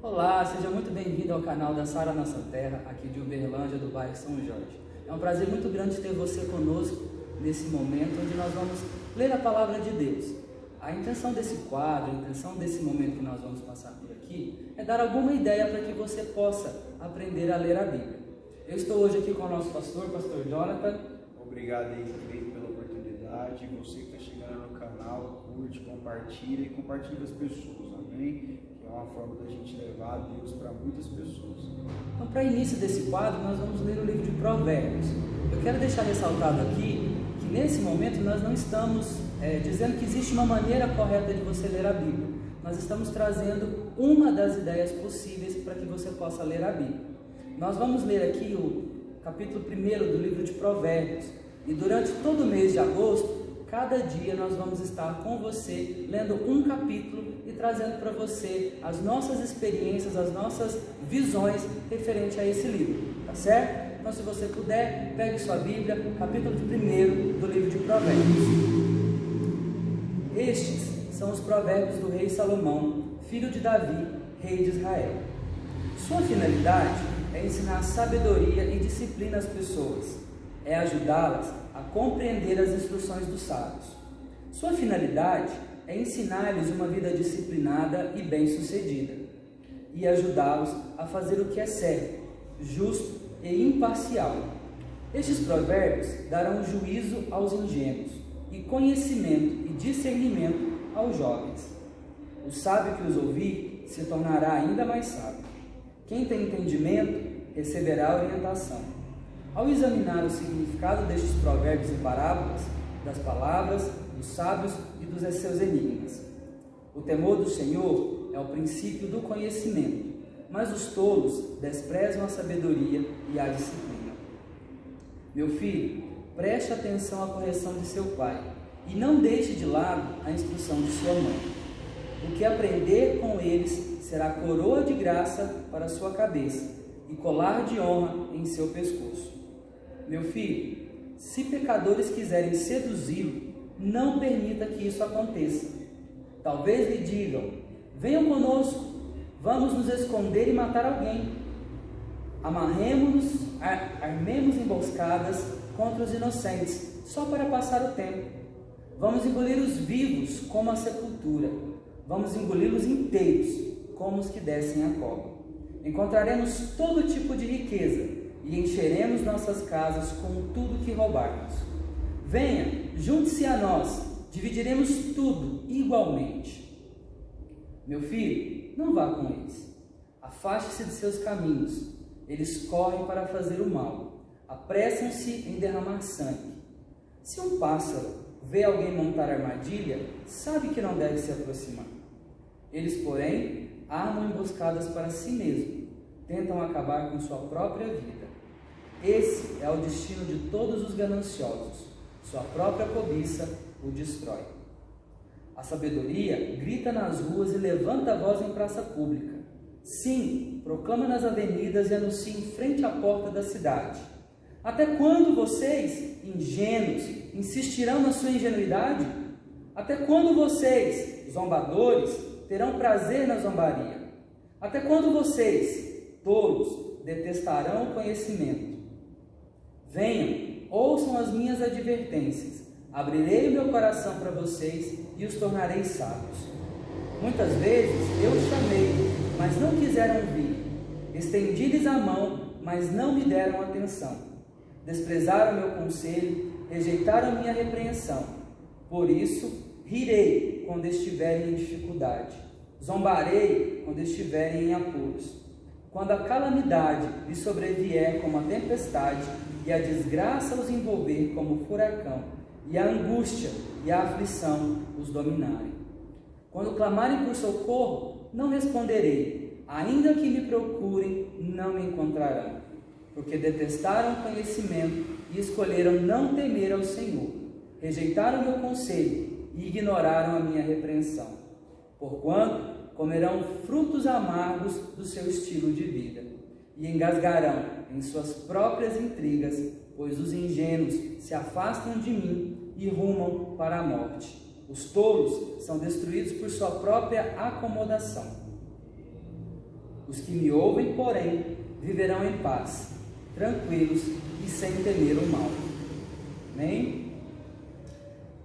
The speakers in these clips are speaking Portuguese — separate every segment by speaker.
Speaker 1: Olá, seja muito bem-vindo ao canal da Sara Nossa Terra, aqui de Uberlândia, do bairro São Jorge. É um prazer muito grande ter você conosco nesse momento onde nós vamos ler a Palavra de Deus. A intenção desse quadro, a intenção desse momento que nós vamos passar por aqui é dar alguma ideia para que você possa aprender a ler a Bíblia. Eu estou hoje aqui com o nosso pastor Jonathan.
Speaker 2: Obrigado aí, Cleiton, pela oportunidade. Você que está chegando no canal, curte, compartilha e compartilha com as pessoas, amém? Que é uma forma da gente levar a Deus para muitas pessoas.
Speaker 1: Então, para início desse quadro, nós vamos ler o livro de Provérbios. Eu quero deixar ressaltado aqui que nesse momento nós não estamos dizendo que existe uma maneira correta de você ler a Bíblia. Nós estamos trazendo uma das ideias possíveis para que você possa ler a Bíblia. Nós vamos ler aqui o capítulo 1 do livro de Provérbios. E durante todo o mês de agosto, cada dia nós vamos estar com você, lendo um capítulo e trazendo para você as nossas experiências, as nossas visões referente a esse livro, tá certo? Então, se você puder, pegue sua Bíblia, capítulo 1 do livro de Provérbios. Estes são os provérbios do rei Salomão, filho de Davi, rei de Israel. Sua finalidade é ensinar sabedoria e disciplina às pessoas, é ajudá-las a compreender as instruções dos sábios. Sua finalidade é ensinar-lhes uma vida disciplinada e bem-sucedida, e ajudá-los a fazer o que é certo, justo e imparcial. Estes provérbios darão juízo aos ingênuos, e conhecimento e discernimento aos jovens. O sábio que os ouvir se tornará ainda mais sábio. Quem tem entendimento receberá orientação. Ao examinar o significado destes provérbios e parábolas, das palavras, dos sábios e dos seus enigmas. O temor do Senhor é o princípio do conhecimento, mas os tolos desprezam a sabedoria e a disciplina. Meu filho, preste atenção à correção de seu pai, e não deixe de lado a instrução de sua mãe. O que aprender com eles será coroa de graça para sua cabeça e colar de honra em seu pescoço. Meu filho, se pecadores quiserem seduzi-lo, não permita que isso aconteça. Talvez lhe digam: venham conosco, vamos nos esconder e matar alguém. Armemos emboscadas contra os inocentes, só para passar o tempo. Vamos engolir os vivos como a sepultura. Vamos engoli-los inteiros, como os que descem a cova. Encontraremos todo tipo de riqueza e encheremos nossas casas com tudo que roubarmos. Venha, junte-se a nós, dividiremos tudo igualmente. Meu filho, não vá com eles. Afaste-se de seus caminhos. Eles correm para fazer o mal. Apressam-se em derramar sangue. Se um pássaro vê alguém montar armadilha, sabe que não deve se aproximar. Eles, porém, armam emboscadas para si mesmo, tentam acabar com sua própria vida. Esse é o destino de todos os gananciosos, sua própria cobiça o destrói. A sabedoria grita nas ruas e levanta a voz em praça pública. Sim, proclama nas avenidas e anuncia em frente à porta da cidade. Até quando vocês, ingênuos, insistirão na sua ingenuidade? Até quando vocês, zombadores, terão prazer na zombaria? Até quando vocês, tolos, detestarão o conhecimento? Venham, ouçam as minhas advertências. Abrirei o meu coração para vocês e os tornarei sábios. Muitas vezes eu os chamei, mas não quiseram vir. Estendi-lhes a mão, mas não me deram atenção. Desprezaram meu conselho, rejeitaram minha repreensão. Por isso, rirei quando estiverem em dificuldade. Zombarei quando estiverem em apuros. Quando a calamidade lhes sobrevier como a tempestade, e a desgraça os envolver como furacão, e a angústia e a aflição os dominarem. Quando clamarem por socorro, não responderei. Ainda que me procurem, não me encontrarão. Porque detestaram o conhecimento e escolheram não temer ao Senhor. Rejeitaram meu conselho e ignoraram a minha repreensão. Porquanto comerão frutos amargos do seu estilo de vida e engasgarão em suas próprias intrigas, pois os ingênuos se afastam de mim e rumam para a morte. Os tolos são destruídos por sua própria acomodação. Os que me ouvem, porém, viverão em paz, tranquilos e sem temer o mal. Amém?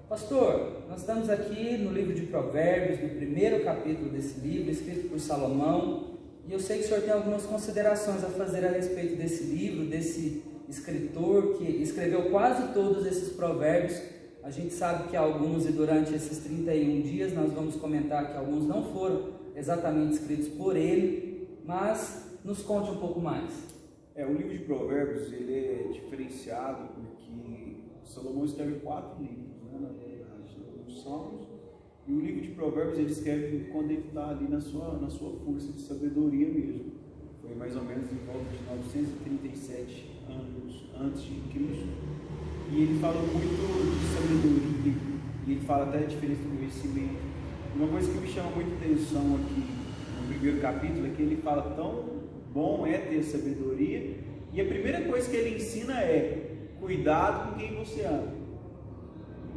Speaker 1: Pastor, nós estamos aqui no livro de Provérbios, no primeiro capítulo desse livro, escrito por Salomão, e eu sei que o senhor tem algumas considerações a fazer a respeito desse livro, desse escritor que escreveu quase todos esses provérbios. A gente sabe que alguns, e durante esses 31 dias, nós vamos comentar que alguns não foram exatamente escritos por ele, mas nos conte um pouco mais.
Speaker 2: O livro de Provérbios, ele é diferenciado porque Salomão escreve 4 livros, na verdade, os Salmos, e o livro de Provérbios ele escreve quando ele está ali na sua força de sabedoria mesmo. Foi mais ou menos em volta de 937 anos antes de Cristo, e ele fala muito de sabedoria, e ele fala até a diferença do conhecimento. Uma coisa que me chama muita atenção aqui no primeiro capítulo é que ele fala tão bom é ter sabedoria, e a primeira coisa que ele ensina é cuidado com quem você ama.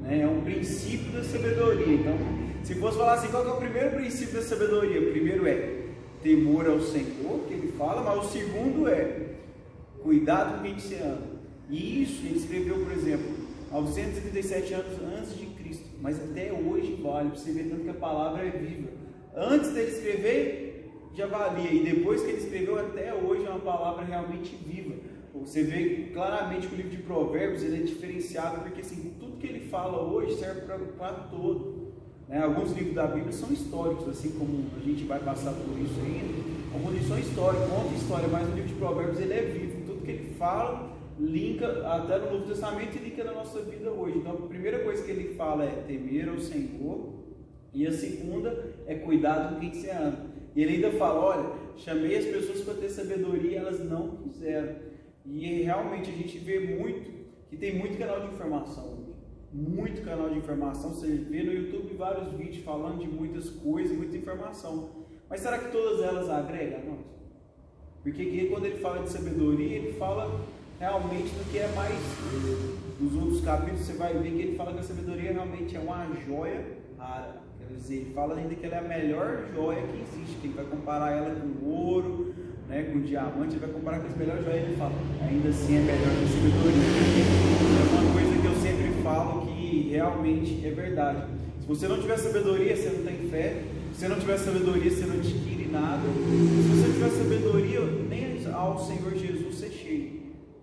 Speaker 2: É um princípio da sabedoria. Então, se fosse falar assim, qual que é o primeiro princípio da sabedoria? O primeiro é temor ao Senhor, que ele fala, mas o segundo é cuidado com quem você ama. E isso ele escreveu, por exemplo, aos 137 anos antes de Cristo, mas até hoje vale, para você ver tanto que a palavra é viva. Antes dele escrever, já valia, e depois que ele escreveu, até hoje é uma palavra realmente viva. Você vê claramente que o livro de Provérbios ele é diferenciado, porque assim, tudo que ele fala hoje serve para todo. Alguns livros da Bíblia são históricos, assim como a gente vai passar por isso ainda. Alguns livros são históricos, conta história, mas o livro de Provérbios ele é vivo. Tudo que ele fala, linka até no Novo Testamento e linka na nossa vida hoje. Então a primeira coisa que ele fala é temer ao Senhor, e a segunda é cuidado com quem você ama. E ele ainda fala, olha, chamei as pessoas para ter sabedoria e elas não quiseram. E realmente a gente vê muito, que tem muito canal de informação hoje. Muito canal de informação, você vê no YouTube vários vídeos falando de muitas coisas, muita informação. Mas será que todas elas agregam a nós? Porque aqui, quando ele fala de sabedoria, ele fala realmente do que é mais. Nos outros capítulos você vai ver que ele fala que a sabedoria realmente é uma joia rara. Quer dizer, ele fala ainda que ela é a melhor joia que existe, que ele vai comparar ela com ouro, com diamante, ele vai comparar com as melhores joias, ele fala, ainda assim é melhor que a sabedoria. É uma coisa que eu sempre falo que realmente é verdade. Se você não tiver sabedoria, você não tem fé. Se você não tiver sabedoria, você não adquire nada. Se você tiver sabedoria, nem ao Senhor Jesus você chega,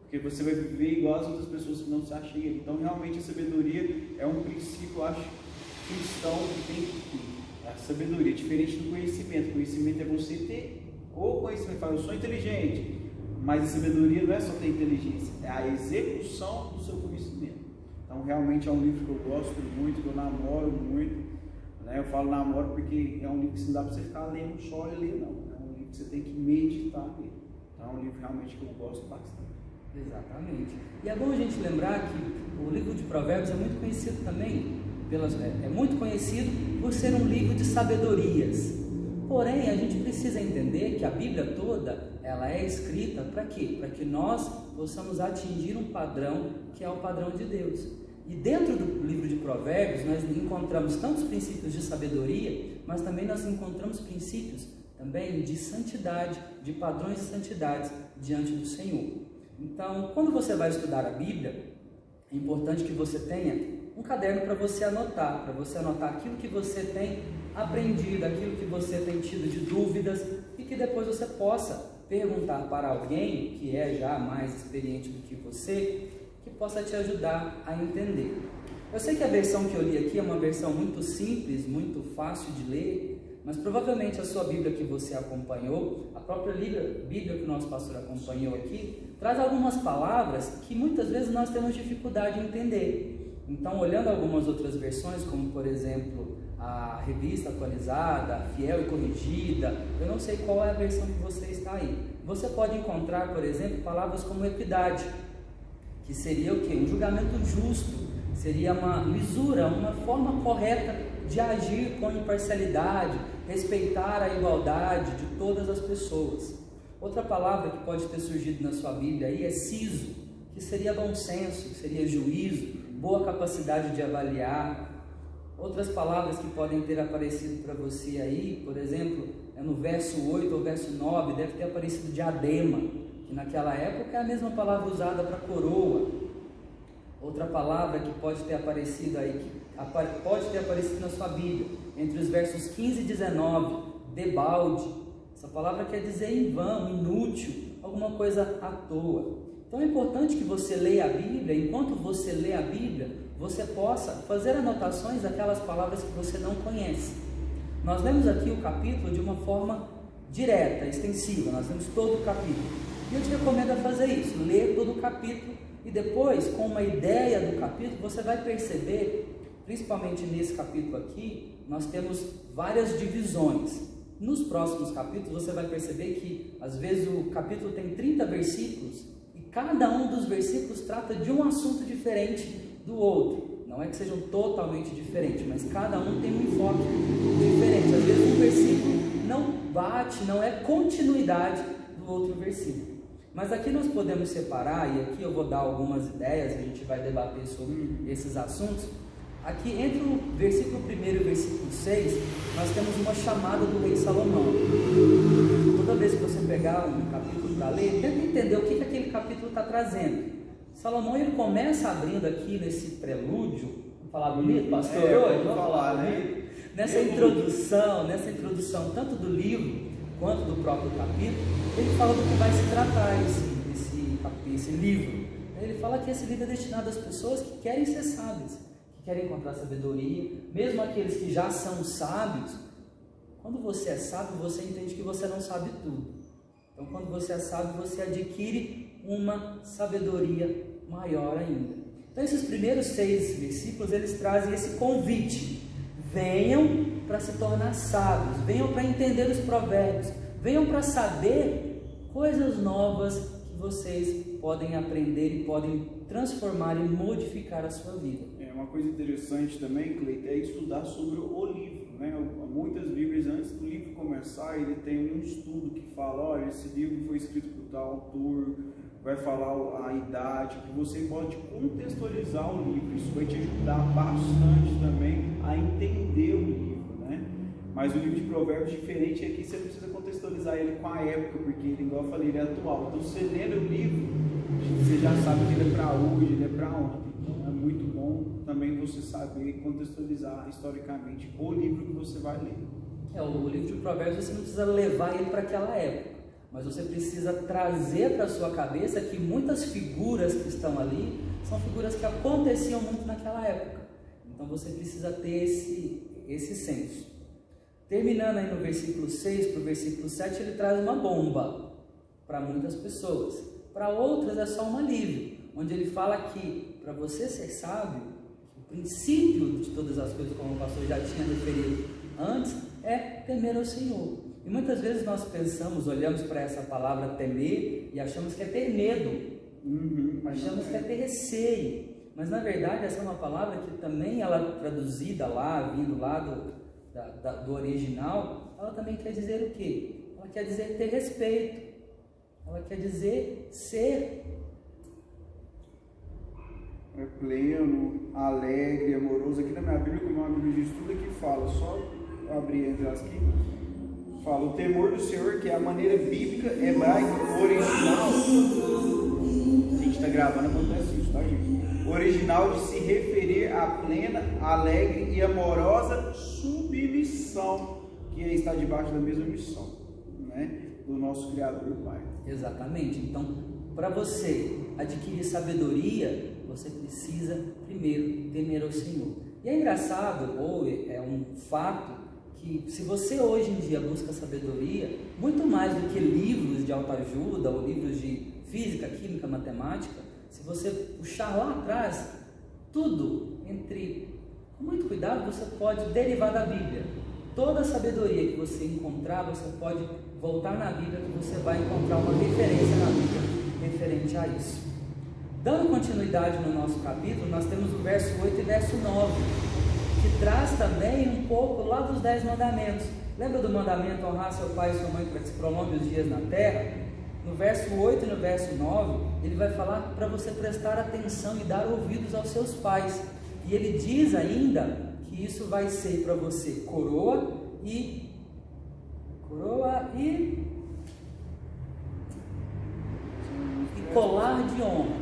Speaker 2: porque você vai viver igual as outras pessoas que não se acham ele. Então realmente a sabedoria é um princípio, eu acho, cristão que tem que ter. A sabedoria é diferente do conhecimento. O conhecimento é você ter ou conhecimento, fala, eu sou inteligente, mas a sabedoria não é só ter inteligência, é a execução do seu conhecimento. Então realmente é um livro que eu gosto muito, que eu namoro muito, eu falo namoro porque é um livro que não dá para você ficar lendo só e ler, não, é um livro que você tem que meditar nele. Então é um livro realmente que eu gosto bastante.
Speaker 1: Exatamente. E é bom a gente lembrar que o livro de Provérbios é muito conhecido também, é muito conhecido por ser um livro de sabedorias. Porém, a gente precisa entender que a Bíblia toda, ela é escrita para quê? Para que nós possamos atingir um padrão que é o padrão de Deus. E dentro do livro de Provérbios, nós encontramos tantos princípios de sabedoria, mas também nós encontramos princípios também de santidade, de padrões de santidade diante do Senhor. Então, quando você vai estudar a Bíblia, é importante que você tenha um caderno para você anotar aquilo que você tem aprendido, aquilo que você tem tido de dúvidas, e que depois você possa perguntar para alguém que é já mais experiente do que você, que possa te ajudar a entender. Eu sei que a versão que eu li aqui é uma versão muito simples, muito fácil de ler, mas provavelmente a sua Bíblia que você acompanhou, a própria Bíblia que o nosso pastor acompanhou aqui, traz algumas palavras que muitas vezes nós temos dificuldade em entender. Então, olhando algumas outras versões, como por exemplo a Revista Atualizada, a Fiel e Corrigida, eu não sei qual é a versão que você está aí. Você pode encontrar, por exemplo, palavras como equidade, que seria o quê? Um julgamento justo, seria uma lisura, uma forma correta de agir com imparcialidade, respeitar a igualdade de todas as pessoas. Outra palavra que pode ter surgido na sua Bíblia aí é siso, que seria bom senso, que seria juízo, boa capacidade de avaliar. Outras palavras que podem ter aparecido para você aí, por exemplo, no verso 8 ou verso 9, deve ter aparecido diadema, que naquela época é a mesma palavra usada para coroa. Outra palavra que pode ter aparecido aí, pode ter aparecido na sua Bíblia, entre os versos 15 e 19, debalde. Essa palavra quer dizer em vão, inútil, alguma coisa à toa. Então é importante que você leia a Bíblia. Enquanto você lê a Bíblia, você possa fazer anotações daquelas palavras que você não conhece. Nós lemos aqui o capítulo de uma forma direta, extensiva, nós lemos todo o capítulo. E eu te recomendo a fazer isso, ler todo o capítulo e depois, com uma ideia do capítulo, você vai perceber, principalmente nesse capítulo aqui, nós temos várias divisões. Nos próximos capítulos você vai perceber que às vezes o capítulo tem 30 versículos e cada um dos versículos trata de um assunto diferente do outro. Não é que sejam totalmente diferentes, mas cada um tem um enfoque diferente. Às vezes um versículo não bate, não é continuidade do outro versículo. Mas aqui nós podemos separar, e aqui eu vou dar algumas ideias, a gente vai debater sobre esses assuntos. Aqui entre o versículo 1 e o versículo 6, nós temos uma chamada do rei Salomão. Toda vez que você pegar um capítulo para ler, tenta entender o que aquele capítulo está trazendo. Salomão, ele começa abrindo aqui nesse prelúdio, vamos falar bonito, pastor?
Speaker 2: Vamos falar, né?
Speaker 1: Nessa introdução tanto do livro quanto do próprio capítulo, ele fala do que vai se tratar esse livro. Ele fala que esse livro é destinado às pessoas que querem ser sábias, que querem encontrar sabedoria, mesmo aqueles que já são sábios. Quando você é sábio, você entende que você não sabe tudo. Então, quando você é sábio, você adquire uma sabedoria maior ainda. Então, esses primeiros 6 versículos, eles trazem esse convite: venham para se tornar sábios, venham para entender os provérbios, venham para saber coisas novas que vocês podem aprender e podem transformar e modificar a sua vida.
Speaker 2: Uma coisa interessante também, Cleiton, é estudar sobre o livro, né? Muitas Bíblias, antes do livro começar, ele tem um estudo que fala: olha, esse livro foi escrito por tal autor, vai falar a idade, que você pode contextualizar o livro. Isso vai te ajudar bastante também a entender o livro, né? Mas o livro de Provérbios, diferente, é que você não precisa contextualizar ele com a época, porque ele, igual eu falei, ele é atual. Então, você lendo o livro, você já sabe que ele é para hoje, ele é para ontem. Então, é muito bom também você saber contextualizar historicamente o livro que você vai ler.
Speaker 1: O livro de Provérbios, você não precisa levar ele para aquela época, mas você precisa trazer para a sua cabeça que muitas figuras que estão ali são figuras que aconteciam muito naquela época. Então você precisa ter esse senso. Terminando aí no versículo 6 para o versículo 7, ele traz uma bomba para muitas pessoas. Para outras é só um alívio, onde ele fala que para você ser sábio, o princípio de todas as coisas, como o pastor já tinha referido antes, é temer ao Senhor. E muitas vezes nós pensamos, olhamos para essa palavra temer e achamos que é ter medo, achamos que é ter receio, mas na verdade essa é uma palavra que também ela traduzida lá, vindo lá do original, ela também quer dizer o quê? Ela quer dizer ter respeito, ela quer dizer ser
Speaker 2: pleno, alegre, amoroso. Aqui na minha Bíblia, como é uma Bíblia de estudo, aqui fala, só abrir entre as aqui, fala: o temor do Senhor, que é a maneira bíblica hebraica original. A gente está gravando, acontece isso, tá, gente? Original de se referir à plena, alegre e amorosa submissão, que é estar debaixo da mesma missão, né, do nosso Criador Pai.
Speaker 1: Exatamente. Então, para você adquirir sabedoria, você precisa primeiro temer ao Senhor. E é engraçado, ou é um fato, que se você hoje em dia busca sabedoria, muito mais do que livros de autoajuda ou livros de física, química, matemática, se você puxar lá atrás, tudo com muito cuidado, você pode derivar da Bíblia. Toda a sabedoria que você encontrar, você pode voltar na Bíblia, que você vai encontrar uma referência na Bíblia referente a isso. Dando continuidade no nosso capítulo, nós temos o verso 8 e verso 9, que traz também um pouco lá dos 10 mandamentos. Lembra do mandamento: honrar seu pai e sua mãe para que se prolongue os dias na terra? No verso 8 e no verso 9, ele vai falar para você prestar atenção e dar ouvidos aos seus pais. E ele diz ainda que isso vai ser para você coroa e Coroa e colar de honra.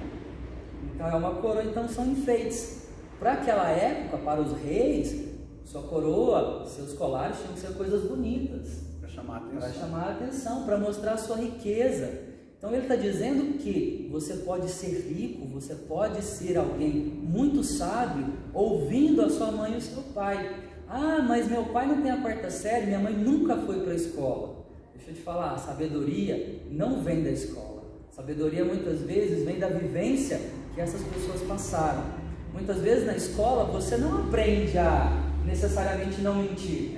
Speaker 1: Então é uma coroa, então são enfeites. Para aquela época, para os reis, sua coroa, seus colares tinham que ser coisas bonitas.
Speaker 2: Para
Speaker 1: chamar a atenção, para mostrar a sua riqueza. Então ele está dizendo que você pode ser rico, você pode ser alguém muito sábio, ouvindo a sua mãe e o seu pai. Ah, mas meu pai não tem a quarta série, minha mãe nunca foi para a escola. Deixa eu te falar, a sabedoria não vem da escola. A sabedoria muitas vezes vem da vivência que essas pessoas passaram. Muitas vezes na escola você não aprende a necessariamente não mentir.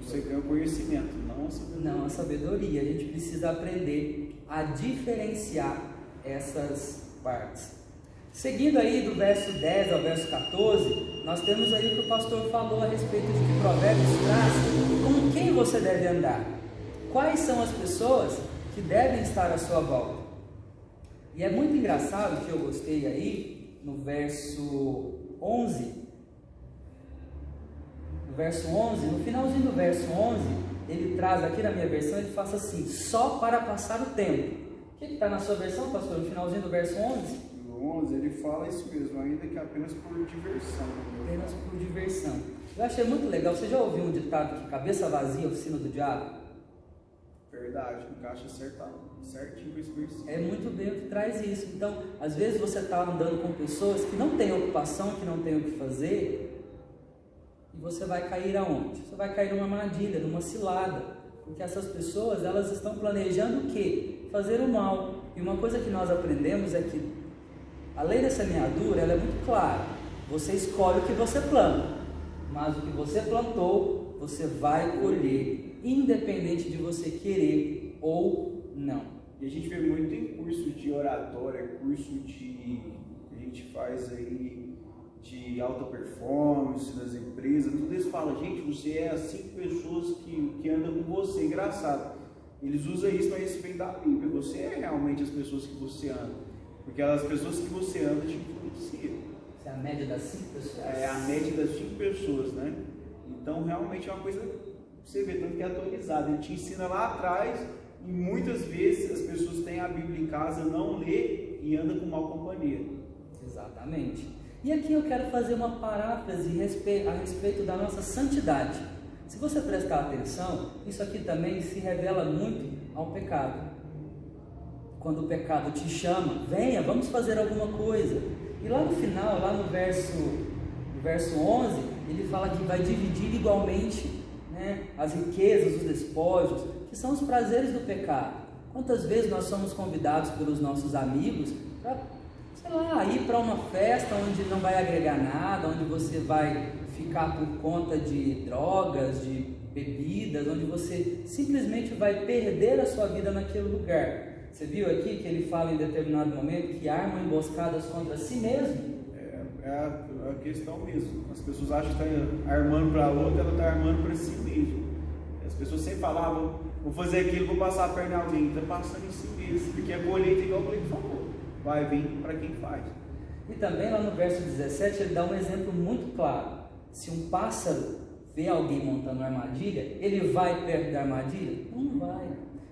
Speaker 2: Você ganha o conhecimento, não a sabedoria.
Speaker 1: Não a sabedoria. A gente precisa aprender a diferenciar essas partes. Seguindo aí do verso 10 ao verso 14, nós temos aí o que o pastor falou a respeito de que Provérbios traz com quem você deve andar. Quais são as pessoas que devem estar à sua volta? E é muito engraçado que eu gostei aí no verso 11. No finalzinho do verso 11, ele traz aqui na minha versão, ele faz assim, só para passar o tempo. O que está na sua versão, pastor? No finalzinho do verso 11?
Speaker 2: No 11 ele fala isso mesmo, ainda que apenas por diversão.
Speaker 1: Apenas por diversão. Eu achei muito legal, você já ouviu um ditado que cabeça vazia, oficina do diabo?
Speaker 2: Verdade, encaixa certinho com esse versículo.
Speaker 1: É muito bem o que traz isso. Então, às vezes você está andando com pessoas que não têm ocupação, que não têm o que fazer, e você vai cair aonde? Você vai cair numa armadilha, numa cilada, porque essas pessoas, elas estão planejando o quê? Fazer o mal. E uma coisa que nós aprendemos é que a lei da semeadura, ela é muito clara. Você escolhe o que você planta, mas o que você plantou, você vai colher, independente de você querer ou não.
Speaker 2: E a gente vê muito em curso de oratória, curso que a gente faz aí de alta performance nas empresas, tudo isso fala, gente, você é as 5 pessoas que andam com você. Engraçado, eles usam isso, mas isso vem da Bíblia. Você é realmente as pessoas que você anda, porque as pessoas que você anda te influenciam.
Speaker 1: Essa é a média das 5 pessoas.
Speaker 2: É a média das 5 pessoas, né? Então realmente é uma coisa, você vê, tanto que é atualizada. Ele te ensina lá atrás, e muitas vezes as pessoas têm a Bíblia em casa, não lê e anda com mal companhia.
Speaker 1: Exatamente. E aqui eu quero fazer uma paráfrase a respeito da nossa santidade. Se você prestar atenção, isso aqui também se revela muito ao pecado. Quando o pecado te chama, venha, vamos fazer alguma coisa. E lá no final, lá no verso 11, ele fala que vai dividir igualmente, né, as riquezas, os despojos, que são os prazeres do pecado. Quantas vezes nós somos convidados pelos nossos amigos para, sei lá, ir para uma festa onde não vai agregar nada, onde você vai ficar por conta de drogas, de bebidas, onde você simplesmente vai perder a sua vida naquele lugar. Você viu aqui que ele fala em determinado momento que armam emboscadas contra si mesmo?
Speaker 2: É a questão mesmo. As pessoas acham que está armando para a outra, ela está armando para si mesmo. As pessoas sempre falavam, vou fazer aquilo, vou passar a perna em alguém. Está passando em si mesmo, porque a colheita, igual o Cleiton falou, vai vir para quem faz.
Speaker 1: E também lá no verso 17 ele dá um exemplo muito claro. Se um pássaro vê alguém montando uma armadilha, ele vai perto da armadilha? Não vai.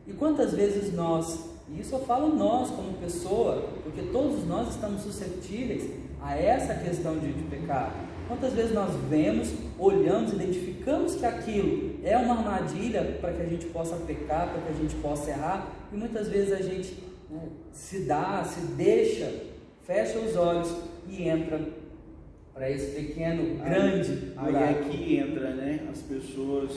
Speaker 1: E quantas vezes nós, e isso eu falo nós como pessoa, porque todos nós estamos suscetíveis a essa questão de pecado. Quantas vezes nós vemos, olhamos, identificamos que aquilo é uma armadilha para que a gente possa pecar, para que a gente possa errar, e muitas vezes a gente se deixa, fecha os olhos e entra para esse pequeno, grande buraco.
Speaker 2: Aí é que entra, né? As pessoas.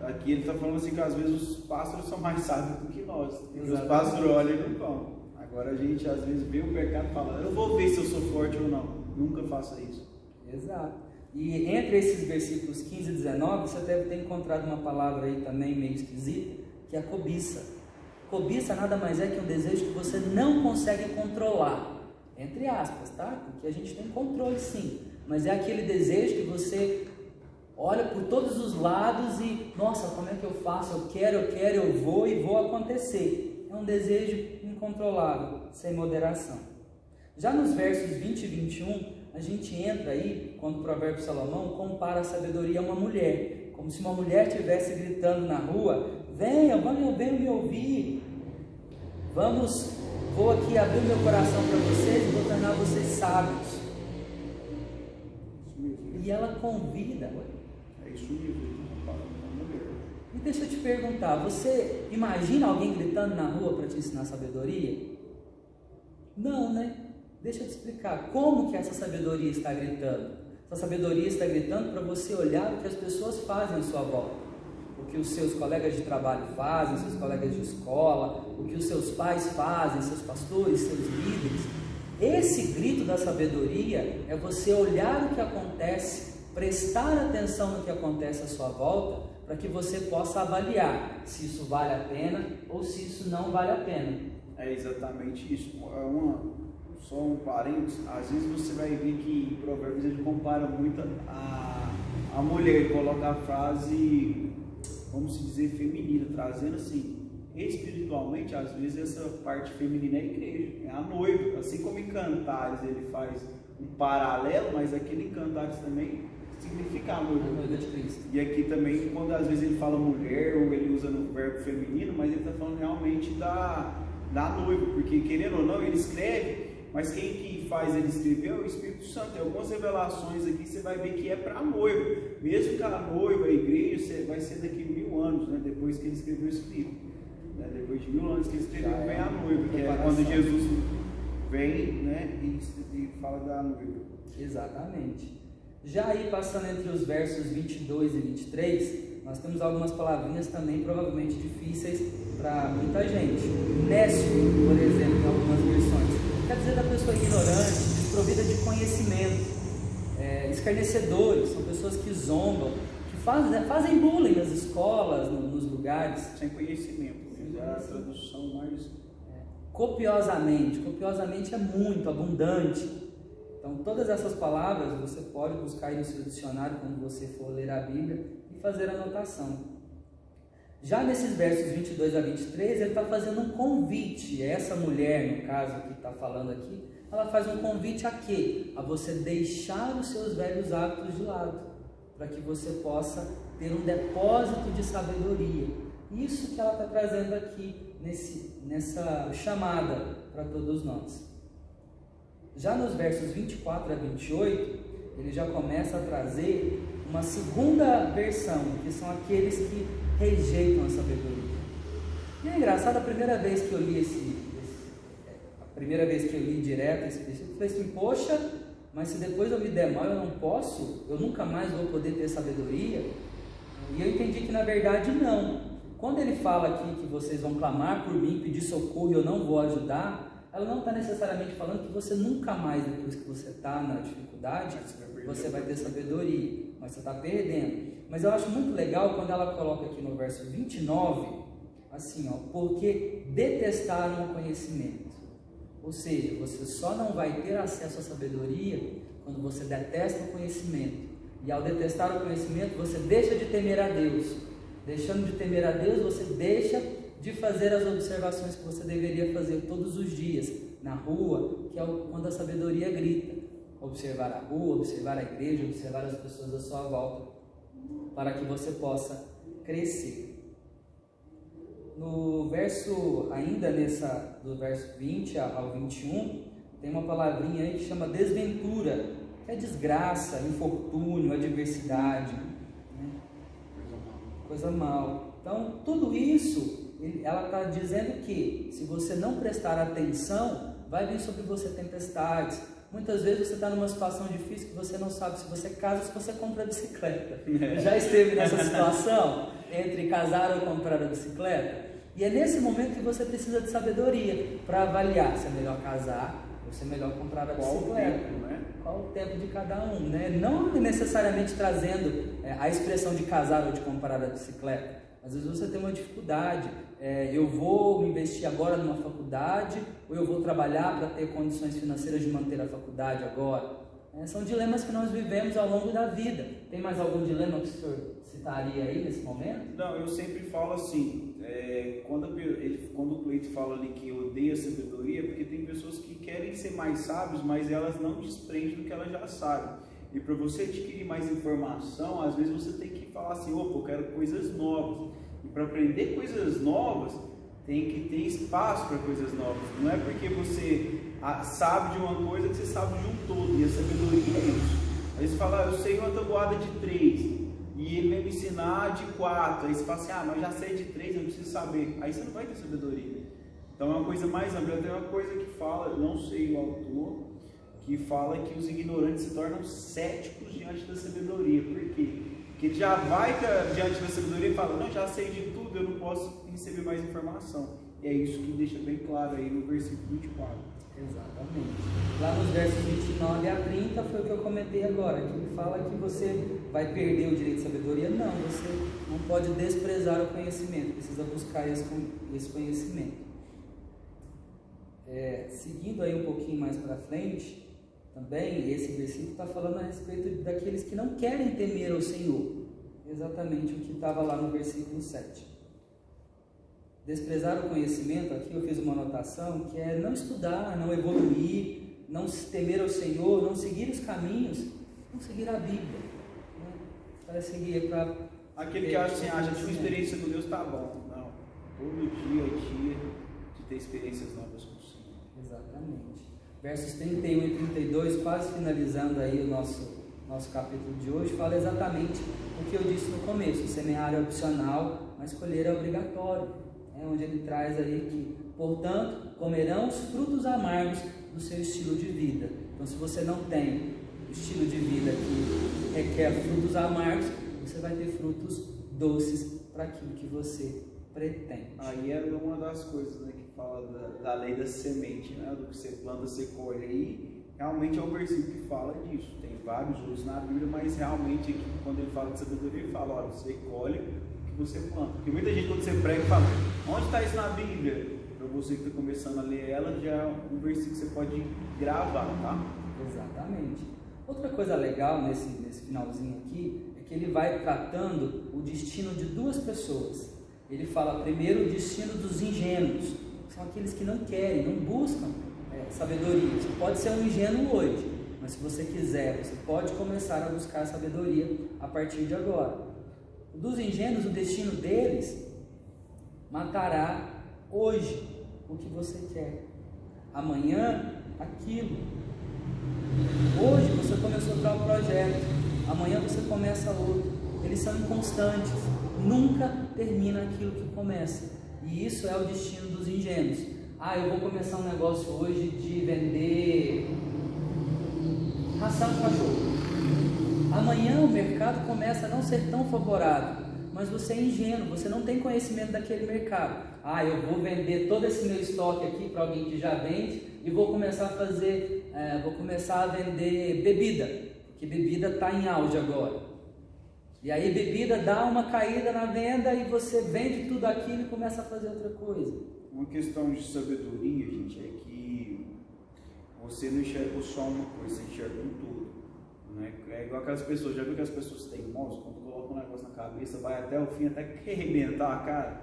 Speaker 2: Aqui ele está falando assim que às vezes os pássaros são mais sábios do que nós. Os pássaros olham e não vão. Agora a gente às vezes vê o pecado e fala, eu vou ver se eu sou forte ou não. Nunca faça isso.
Speaker 1: Exato. E entre esses versículos 15 e 19, você deve ter encontrado uma palavra aí também meio esquisita, que é a cobiça. Cobiça nada mais é que um desejo que você não consegue controlar. Entre aspas, tá? Porque a gente tem controle sim. Mas é aquele desejo que você olha por todos os lados e, nossa, como é que eu faço? Eu quero, eu vou e vou acontecer. É um desejo incontrolável, sem moderação. Já nos versos 20 e 21, a gente entra aí, quando o provérbio Salomão compara a sabedoria a uma mulher. como se uma mulher estivesse gritando na rua: venham me ouvir, vou aqui abrir meu coração para vocês e vou tornar vocês sábios. E ela convida.
Speaker 2: É isso mesmo.
Speaker 1: E deixa eu te perguntar, você imagina alguém gritando na rua para te ensinar sabedoria? Não, né? Deixa eu te explicar como que essa sabedoria está gritando. Essa sabedoria está gritando para você olhar o que as pessoas fazem à sua volta. O que os seus colegas de trabalho fazem, seus colegas de escola, o que os seus pais fazem, seus pastores, seus líderes. Esse grito da sabedoria é você olhar o que acontece, prestar atenção no que acontece à sua volta, para que você possa avaliar se isso vale a pena ou se isso não vale a pena.
Speaker 2: É exatamente isso. Só um parênteses, às vezes você vai ver que em Provérbios ele compara muito a mulher, coloca a frase, vamos dizer, feminina, trazendo assim, espiritualmente, às vezes essa parte feminina é a igreja, é a noiva. Assim como em Cantares ele faz um paralelo, mas aquele em Cantares também significa a noiva
Speaker 1: de Cristo.
Speaker 2: E aqui também, quando às vezes ele fala mulher, ou ele usa no verbo feminino, mas ele está falando realmente da noiva, porque querendo ou não, ele escreve, mas quem que faz ele escrever é o Espírito Santo. Tem algumas revelações aqui, você vai ver que é para a noiva, mesmo que a noiva, a igreja, vai ser daqui 1000 anos, né, depois que ele escreveu esse livro, né, depois de 1000 anos que ele escreveu, vem a noiva, que é quando Jesus vem, né, e fala da noiva.
Speaker 1: Exatamente. Já aí, passando entre os versos 22 e 23, nós temos algumas palavrinhas também provavelmente difíceis para muita gente. Nécio, por exemplo, em algumas versões, quer dizer da pessoa ignorante, desprovida de conhecimento. Escarnecedores, são pessoas que zombam, que fazem bullying nas escolas, nos lugares.
Speaker 2: Sem conhecimento, é a tradução mais...
Speaker 1: Copiosamente é muito abundante. Então, todas essas palavras você pode buscar aí no seu dicionário quando você for ler a Bíblia e fazer a anotação. Já nesses versos 22 a 23, ele está fazendo um convite. Essa mulher, no caso que está falando aqui, ela faz um convite a quê? A você deixar os seus velhos hábitos de lado, para que você possa ter um depósito de sabedoria. Isso que ela está trazendo aqui nessa chamada para todos nós. Já nos versos 24 a 28, ele já começa a trazer uma segunda versão, que são aqueles que rejeitam a sabedoria. E é engraçado, a primeira vez que eu li direto esse versículo, eu falei assim, poxa, mas se depois eu me der mal, eu nunca mais vou poder ter sabedoria. E eu entendi que na verdade não. Quando ele fala aqui que vocês vão clamar por mim, pedir socorro e eu não vou ajudar, ela não está necessariamente falando que você nunca mais, depois que você está na dificuldade, você vai ter sabedoria, mas você está perdendo. Mas eu acho muito legal quando ela coloca aqui no verso 29, assim, porque detestaram o conhecimento. Ou seja, você só não vai ter acesso à sabedoria quando você detesta o conhecimento. E ao detestar o conhecimento, você deixa de temer a Deus. Deixando de temer a Deus, você deixa de fazer as observações que você deveria fazer todos os dias na rua, que é quando a sabedoria grita. Observar a rua, observar a igreja, observar as pessoas à sua volta, para que você possa crescer. No verso, ainda do verso 20 ao 21, tem uma palavrinha aí que chama desventura, que é desgraça, infortúnio, adversidade, né? Coisa mal. Então, tudo isso, ela está dizendo que, se você não prestar atenção, vai vir sobre você tempestades. Muitas vezes você está numa situação difícil que você não sabe se você casa ou se você compra a bicicleta. Já esteve nessa situação entre casar ou comprar a bicicleta? E é nesse momento que você precisa de sabedoria para avaliar se é melhor casar ou se é melhor comprar a bicicleta.
Speaker 2: Qual o tempo, né? Qual
Speaker 1: o tempo de cada um, né? Não necessariamente trazendo a expressão de casar ou de comprar a bicicleta. Às vezes você tem uma dificuldade, eu vou investir agora numa faculdade ou eu vou trabalhar para ter condições financeiras de manter a faculdade agora. São dilemas que nós vivemos ao longo da vida. Tem mais algum dilema que o senhor citaria aí nesse momento?
Speaker 2: Não, eu sempre falo assim, quando o Cleito fala ali que odeia a sabedoria, porque tem pessoas que querem ser mais sábios, mas elas não desprendem do que elas já sabem. E para você adquirir mais informação, às vezes você tem que falar assim, opa, eu quero coisas novas. E para aprender coisas novas, tem que ter espaço para coisas novas. Não é porque você sabe de uma coisa que você sabe de um todo. E a sabedoria é isso. Aí você fala, eu sei uma tabuada de 3, e ele vai me ensinar de 4. Aí você fala assim, mas já sei de 3, eu preciso saber. Aí você não vai ter sabedoria. Então é uma coisa mais ampla. Tem uma coisa que fala, não sei o autor, que fala que os ignorantes se tornam céticos diante da sabedoria. Por quê? Porque ele já vai diante da sabedoria e fala, não, já sei de tudo, eu não posso receber mais informação. E é isso que deixa bem claro aí no versículo 24.
Speaker 1: Exatamente. Lá nos versos 29 a 30 foi o que eu comentei agora, que ele fala que você vai perder o direito de sabedoria. Não, você não pode desprezar o conhecimento, precisa buscar esse conhecimento. Seguindo aí um pouquinho mais para frente, também esse versículo está falando a respeito daqueles que não querem temer ao Senhor. Exatamente o que estava lá no versículo 7. Desprezar o conhecimento, aqui eu fiz uma anotação, que é não estudar, não evoluir, não temer ao Senhor, não seguir os caminhos, não seguir a Bíblia. Né? Para seguir, para...
Speaker 2: Aquele que acha assim, já tive experiência com Deus, tá bom. Não, todo dia é dia de ter experiências novas com o Senhor.
Speaker 1: Exatamente. Versos 31 e 32, quase finalizando aí o nosso capítulo de hoje, fala exatamente o que eu disse no começo: semear é opcional, mas colher é obrigatório. Onde ele traz aí que, portanto, comerão os frutos amargos do seu estilo de vida. Então, se você não tem o estilo de vida que requer frutos amargos, você vai ter frutos doces para aquilo que você pretende.
Speaker 2: Aí é uma das coisas, né, que fala da lei da semente, né, do que você planta, você colhe. Aí realmente é um versículo que fala disso. Tem vários outros na Bíblia, mas realmente aqui, quando ele fala de sabedoria, ele fala, olha, você colhe o que você planta. Porque muita gente, quando você prega, fala, onde está isso na Bíblia? Para você que está começando a ler ela, já é um versículo que você pode gravar, tá?
Speaker 1: Exatamente. Outra coisa legal nesse finalzinho aqui é que ele vai tratando o destino de duas pessoas. Ele fala primeiro o destino dos ingênuos, que são aqueles que não querem, não buscam sabedoria. Você pode ser um ingênuo hoje, mas se você quiser, você pode começar a buscar sabedoria a partir de agora. Dos ingênuos, o destino deles matará hoje o que você quer, amanhã aquilo. Hoje você começou tal projeto, amanhã você começa outro. Eles são inconstantes, nunca termina aquilo que começa. E isso é o destino dos ingênuos. Eu vou começar um negócio hoje de vender ração de cachorro. Amanhã o mercado começa a não ser tão favorável, mas você é ingênuo, você não tem conhecimento daquele mercado. Eu vou vender todo esse meu estoque aqui para alguém que já vende e vou começar a vender bebida, porque bebida está em auge agora. E aí bebida dá uma caída na venda e você vende tudo aquilo e começa a fazer outra coisa.
Speaker 2: Uma questão de sabedoria, gente, é que você não enxerga só uma coisa, você enxerga um todo. Né? É igual aquelas pessoas, já viu que as pessoas teimosas, quando colocam um negócio na cabeça, vai até o fim, até que arrebentar a cara.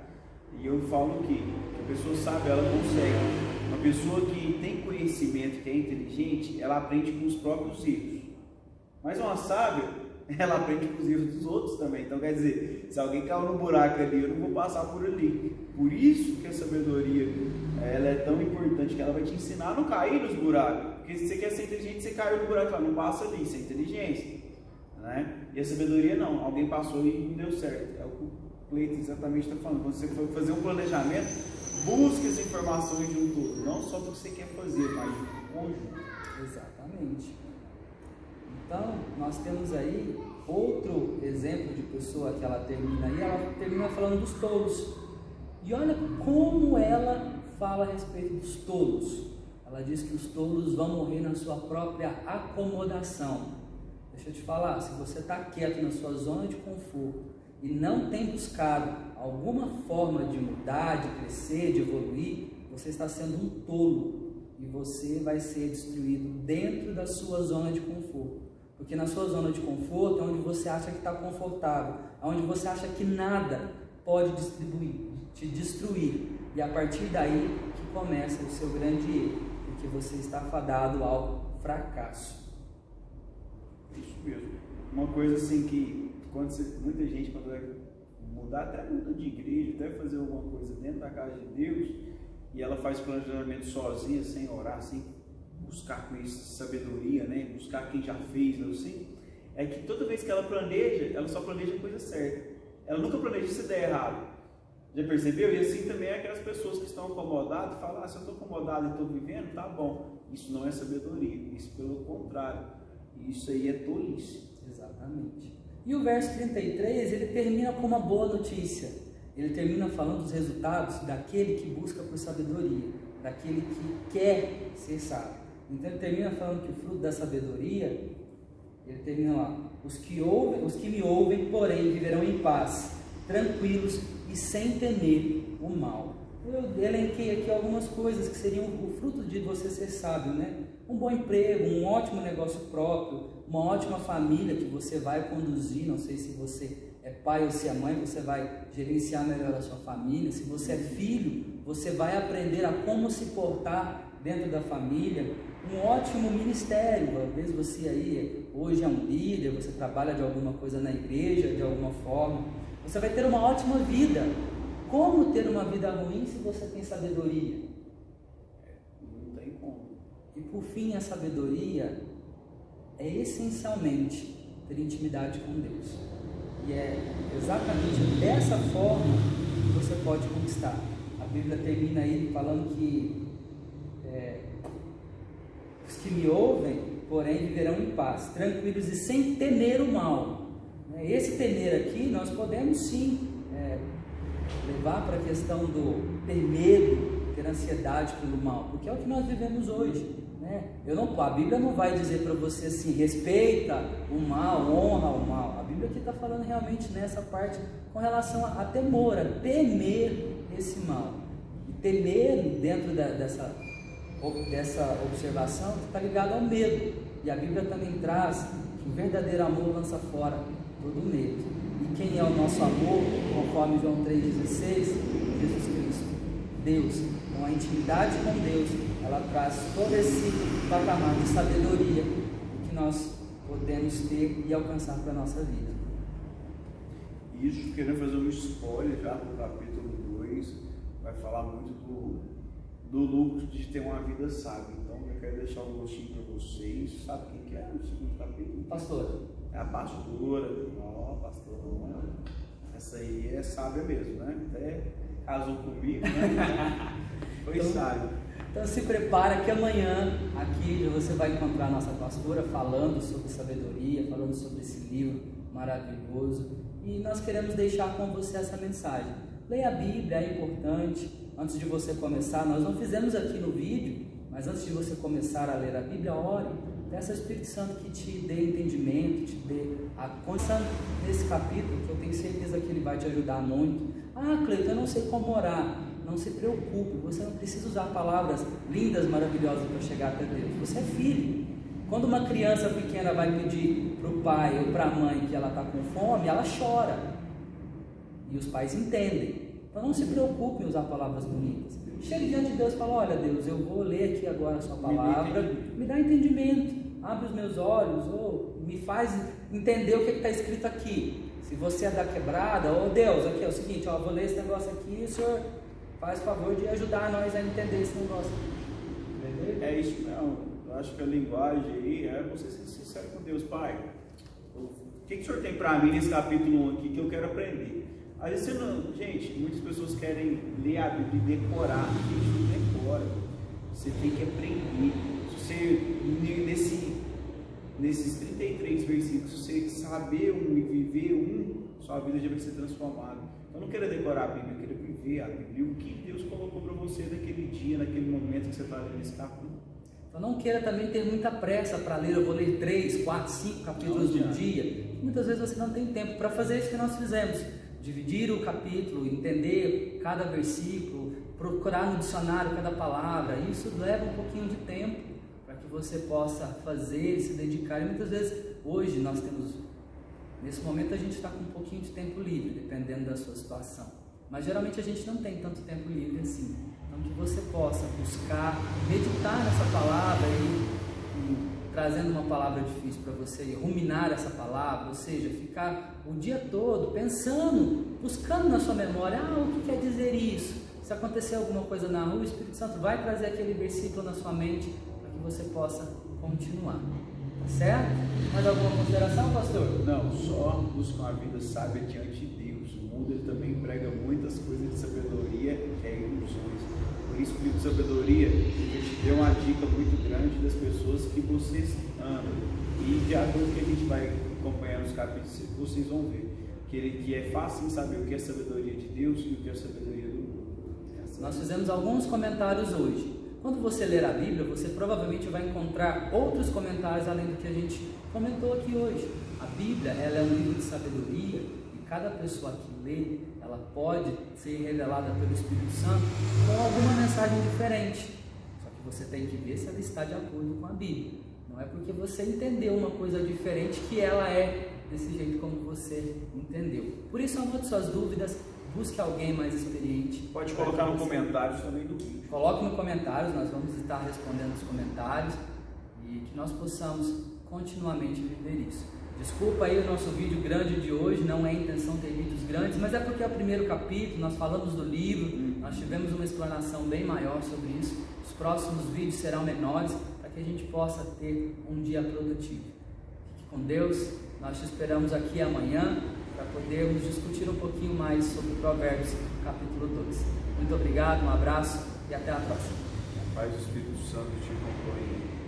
Speaker 2: E eu falo que a pessoa sabe, ela consegue. Uma pessoa que tem conhecimento, que é inteligente, ela aprende com os próprios erros. Mas uma sábia, ela aprende com os erros dos outros também. Então quer dizer, se alguém caiu no buraco ali, eu não vou passar por ali. Por isso que a sabedoria ela é tão importante, que ela vai te ensinar a não cair nos buracos. Porque se você quer ser inteligente, você caiu no buraco, fala, não passa ali, isso é inteligência. Né? E a sabedoria não, alguém passou e não deu certo. É o que o Cleiton exatamente está falando. Quando você for fazer um planejamento, busque as informações de um todo, não só do que você quer fazer, mas de um conjunto.
Speaker 1: Exatamente. Então, nós temos aí outro exemplo de pessoa que ela termina falando dos tolos. E olha como ela fala a respeito dos tolos. Ela diz que os tolos vão morrer na sua própria acomodação. Deixa eu te falar, se você está quieto na sua zona de conforto e não tem buscado alguma forma de mudar, de crescer, de evoluir, você está sendo um tolo e você vai ser destruído dentro da sua zona de conforto. Porque na sua zona de conforto é onde você acha que está confortável, é onde você acha que nada pode te destruir. E a partir daí que começa o seu grande erro, porque você está fadado ao fracasso.
Speaker 2: Isso mesmo. Uma coisa assim que muita gente quando vai mudar, até muda de igreja, até fazer alguma coisa dentro da casa de Deus, e ela faz planejamento sozinha, sem orar, sem buscar com isso sabedoria, né? Buscar quem já fez, assim, é que toda vez que ela planeja, ela só planeja a coisa certa. Ela nunca planeja se der errado. Já percebeu? E assim também é aquelas pessoas que estão acomodadas e falam, se eu estou acomodado e estou vivendo, tá bom. Isso não é sabedoria, isso pelo contrário. Isso aí é tolice.
Speaker 1: Exatamente. E o verso 33, ele termina com uma boa notícia. Ele termina falando dos resultados daquele que busca por sabedoria, daquele que quer ser sábio. Então ele termina falando que o fruto da sabedoria, ele termina lá, os que me ouvem, porém, viverão em paz, tranquilos e sem temer o mal. Eu elenquei aqui algumas coisas que seriam o fruto de você ser sábio, né? Um bom emprego, um ótimo negócio próprio, uma ótima família que você vai conduzir. Não sei se você é pai ou se é mãe, você vai gerenciar melhor a sua família. Se você é filho, você vai aprender a como se portar dentro da família. Um ótimo ministério, talvez você aí hoje é um líder, você trabalha de alguma coisa na igreja, de alguma forma. Você vai ter uma ótima vida. Como ter uma vida ruim se você tem sabedoria?
Speaker 2: Não tem como.
Speaker 1: E por fim, a sabedoria é essencialmente ter intimidade com Deus. E é exatamente dessa forma que você pode conquistar. A Bíblia termina aí falando que os que me ouvem, porém, viverão em paz, tranquilos e sem temer o mal. Esse temer aqui, nós podemos sim levar para a questão do ter medo, ter ansiedade pelo mal, porque é o que nós vivemos hoje, né? A Bíblia não vai dizer para você assim, respeita o mal, honra o mal. A Bíblia aqui está falando realmente nessa parte com relação a temor, a temer esse mal. E temer dentro dessa observação está ligado ao medo. E a Bíblia também traz que o verdadeiro amor lança fora todo medo. E quem é o nosso amor, conforme João 3,16? Jesus Cristo, Deus. Então a intimidade com Deus, ela traz todo esse patamar de sabedoria que nós podemos ter e alcançar para a nossa vida.
Speaker 2: Isso, querendo fazer um spoiler já no capítulo 2, vai falar muito do lucro de ter uma vida sábia. Então eu quero deixar um gostinho para vocês. Sabe quem que é no segundo capítulo?
Speaker 1: Pastora.
Speaker 2: É a pastora. Pastora. Essa aí é sábia mesmo, né? Até casou comigo, né? Foi então, sábio.
Speaker 1: Então se prepara que amanhã aqui você vai encontrar a nossa pastora falando sobre sabedoria, falando sobre esse livro maravilhoso. E nós queremos deixar com você essa mensagem. Leia a Bíblia, é importante. Antes de você começar, nós não fizemos aqui no vídeo, mas antes de você começar a ler a Bíblia, ore. Peça ao Espírito Santo que te dê entendimento, te dê a condição nesse capítulo, que eu tenho certeza que ele vai te ajudar muito. Cleiton, eu não sei como orar. Não se preocupe, você não precisa usar palavras lindas, maravilhosas para chegar até Deus. Você é filho. Quando uma criança pequena vai pedir para o pai ou para a mãe que ela está com fome, ela chora. E os pais entendem. Então não se preocupe em usar palavras bonitas. Chegue diante de Deus e fala, olha Deus, eu vou ler aqui agora a sua palavra, me dá entendimento, abre os meus olhos, ou me faz entender o que está escrito aqui. Se você é da quebrada, Deus, aqui é o seguinte, vou ler esse negócio aqui e o Senhor faz favor de ajudar nós a entender esse negócio aqui.
Speaker 2: É isso mesmo. Eu acho que a linguagem aí é você ser sincero com Deus. Pai, o que o Senhor tem para mim nesse capítulo 1 aqui que eu quero aprender? Às vezes você não, gente, muitas pessoas querem ler a Bíblia e decorar. Gente, não decora. Você tem que aprender. Se você, nesses 33 versículos, se você saber e viver sua vida já vai ser transformada. Eu não quero decorar a Bíblia, eu quero viver a Bíblia. O que Deus colocou para você naquele dia, naquele momento que você está lendo esse capítulo.
Speaker 1: Então não queira também ter muita pressa para ler. Eu vou ler 3, 4, 5 capítulos no dia. Muitas vezes você não tem tempo para fazer isso que nós fizemos. Dividir o capítulo, entender cada versículo, procurar no dicionário cada palavra. Isso leva um pouquinho de tempo para que você possa fazer, se dedicar. E muitas vezes, hoje nós temos, nesse momento a gente está com um pouquinho de tempo livre, dependendo da sua situação. Mas geralmente a gente não tem tanto tempo livre assim. Então que você possa buscar, meditar nessa palavra e trazendo uma palavra difícil para você e ruminar essa palavra, ou seja, ficar o dia todo pensando, buscando na sua memória, o que quer dizer isso? Se acontecer alguma coisa na rua, o Espírito Santo vai trazer aquele versículo na sua mente para que você possa continuar. Tá certo? Mais alguma consideração, pastor?
Speaker 2: Não, só buscar uma vida sábia diante de Deus. O mundo ele também prega muitas coisas de sabedoria, que é ilusões. Por isso, o livro de sabedoria, ele te deu uma dica muito grande das pessoas que vocês andam. E de acordo com que a gente vai acompanhando os capítulos, vocês vão ver que é fácil saber o que é sabedoria de Deus e o que é sabedoria do mundo.
Speaker 1: Nós fizemos alguns comentários hoje. Quando você ler a Bíblia, você provavelmente vai encontrar outros comentários além do que a gente comentou aqui hoje. A Bíblia, ela é um livro de sabedoria e cada pessoa que lê, ela pode ser revelada pelo Espírito Santo com alguma mensagem diferente. Só que você tem que ver se ela está de acordo com a Bíblia. Não é porque você entendeu uma coisa diferente que ela é desse jeito como você entendeu. Por isso, anote suas dúvidas. Busque alguém mais experiente.
Speaker 2: Pode colocar no comentários também do vídeo.
Speaker 1: Coloque no comentários, nós vamos estar respondendo os comentários e que nós possamos continuamente viver isso. Desculpa aí o nosso vídeo grande de hoje, não é a intenção ter vídeos grandes, mas é porque é o primeiro capítulo, nós falamos do livro, nós tivemos uma explanação bem maior sobre isso. Os próximos vídeos serão menores para que a gente possa ter um dia produtivo. Fique com Deus, nós te esperamos aqui amanhã para podermos discutir um pouquinho mais sobre Provérbios capítulo 2. Muito obrigado, um abraço e até a próxima.
Speaker 2: A paz do Espírito Santo te acompanhe.